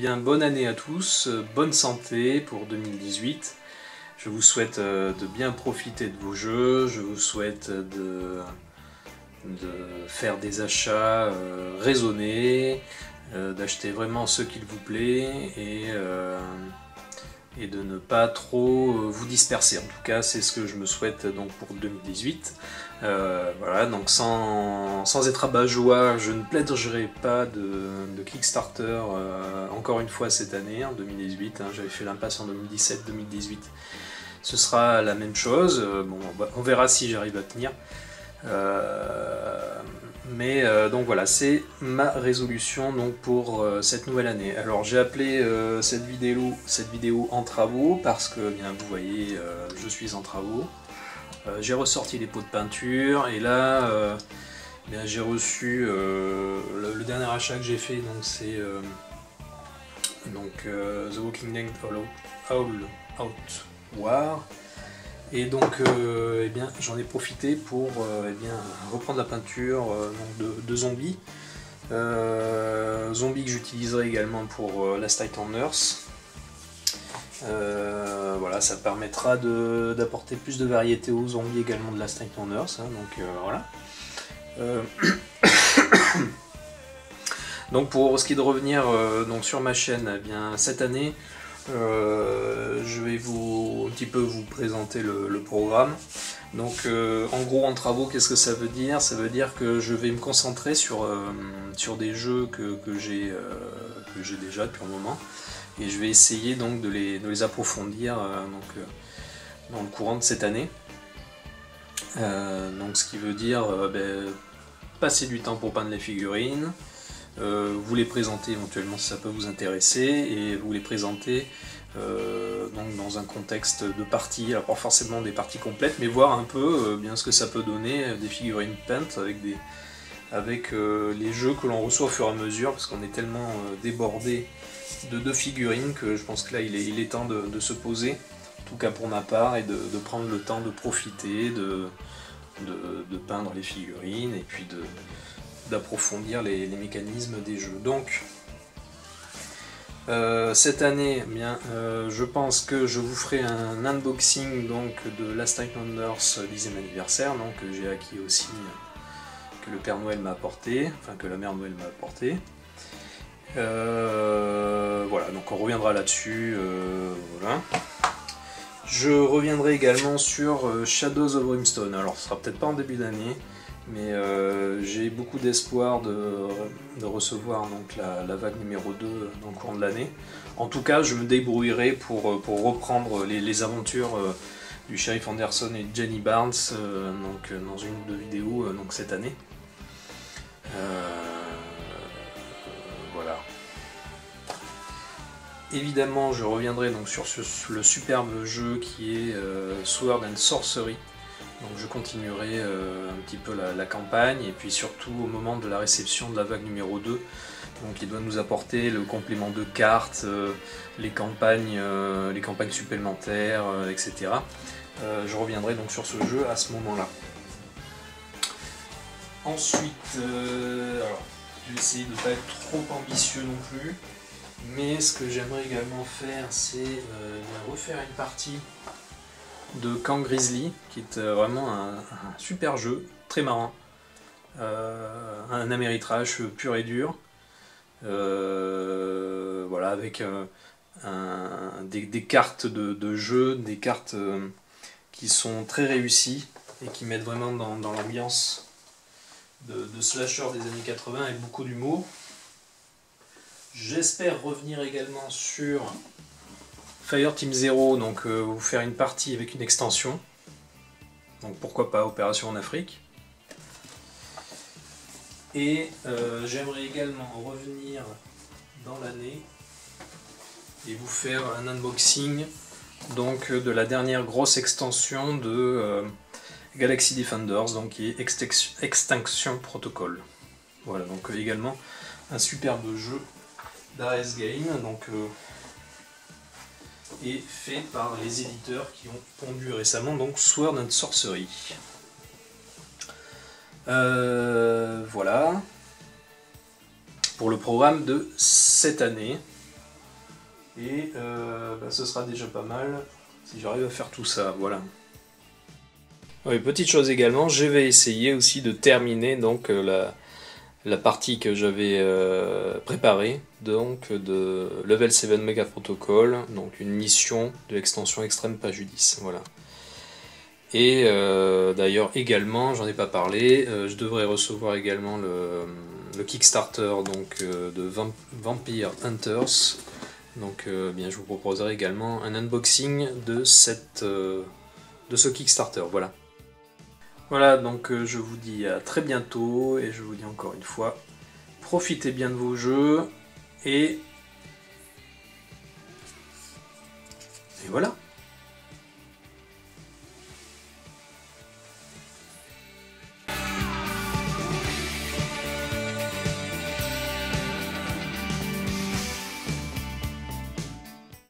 bien, bonne année à tous, bonne santé pour 2018. Je vous souhaite de bien profiter de vos jeux, je vous souhaite de faire des achats raisonnés, d'acheter vraiment ce qu'il vous plaît et de ne pas trop vous disperser. En tout cas, c'est ce que je me souhaite donc pour 2018. Voilà, donc sans être abat-joie, je ne pléderai pas de Kickstarter encore une fois cette année, en 2018. J'avais fait l'impasse en 2017-2018. Ce sera la même chose. Bon, on verra si j'arrive à tenir. Donc voilà, c'est ma résolution donc, pour cette nouvelle année. Alors j'ai appelé cette vidéo en travaux parce que bien vous voyez je suis en travaux. J'ai ressorti les pots de peinture et là j'ai reçu le dernier achat que j'ai fait, donc c'est The Walking Dead All Out War. Et donc j'en ai profité pour reprendre la peinture de zombies. Zombies que j'utiliserai également pour Last Night on Earth. Voilà, ça permettra d'apporter plus de variété aux zombies également de Last Night on Earth. Voilà. Donc pour ce qui est de revenir donc sur ma chaîne, cette année, je vais un petit peu vous présenter le programme. Donc en gros en travaux, qu'est-ce que ça veut dire? Ça veut dire que je vais me concentrer sur des jeux que j'ai déjà depuis un moment, et je vais essayer donc de les approfondir dans le courant de cette année. Donc ce qui veut dire passer du temps pour peindre les figurines, vous les présenter éventuellement si ça peut vous intéresser, et vous les présenter donc dans un contexte de partie, alors pas forcément des parties complètes, mais voir un peu bien ce que ça peut donner, des figurines peintes avec les jeux que l'on reçoit au fur et à mesure, parce qu'on est tellement débordé de figurines que je pense que là il est temps de se poser, en tout cas pour ma part, et de prendre le temps de profiter, de peindre les figurines, et puis d'approfondir les mécanismes des jeux. Donc cette année, je pense que je vous ferai un unboxing donc, de Last Night on Earth 10e anniversaire, donc, que j'ai acquis aussi, que le Père Noël m'a apporté, enfin que la Mère Noël m'a apporté. Voilà, donc on reviendra là-dessus. Voilà. Je reviendrai également sur Shadows of Brimstone. Alors ce sera peut-être pas en début d'année, mais j'ai beaucoup d'espoir de recevoir donc, la vague numéro 2 dans le courant de l'année. En tout cas, je me débrouillerai pour reprendre les aventures du shérif Anderson et de Jenny Barnes dans une ou deux vidéos cette année. Voilà. Évidemment, je reviendrai donc sur le superbe jeu qui est Sword and Sorcery. Donc je continuerai un petit peu la campagne, et puis surtout au moment de la réception de la vague numéro 2, donc il doit nous apporter le complément de cartes, les campagnes supplémentaires, etc. Je reviendrai donc sur ce jeu à ce moment-là. Ensuite, alors, je vais essayer de ne pas être trop ambitieux non plus, mais ce que j'aimerais également faire, c'est refaire une partie de Camp Grizzly, qui est vraiment un super jeu, très marrant, un améritrage pur et dur, voilà, avec des cartes de jeu, des cartes qui sont très réussies et qui mettent vraiment dans l'ambiance de slasher des années 80 avec beaucoup d'humour. J'espère revenir également sur Fireteam Zero, donc vous faire une partie avec une extension, donc pourquoi pas Opération en Afrique. Et j'aimerais également revenir dans l'année et vous faire un unboxing donc de la dernière grosse extension de Galaxy Defenders, donc qui est Extinction Protocol. Voilà, donc également un superbe jeu d'Ares Game, donc et fait par les éditeurs qui ont pondu récemment donc Sword and Sorcery. Voilà pour le programme de cette année. Et ce sera déjà pas mal si j'arrive à faire tout ça, voilà. Oui, petite chose également, je vais essayer aussi de terminer donc la partie que j'avais préparée, donc de Level 7 Mega Protocol, donc une mission de l'extension Extreme Pajudice, voilà. Et d'ailleurs également, j'en ai pas parlé, je devrais recevoir également le Kickstarter donc, de Vampire Hunters. Donc bien, je vous proposerai également un unboxing de ce Kickstarter, voilà. Voilà, donc je vous dis à très bientôt, et je vous dis encore une fois, profitez bien de vos jeux, et voilà.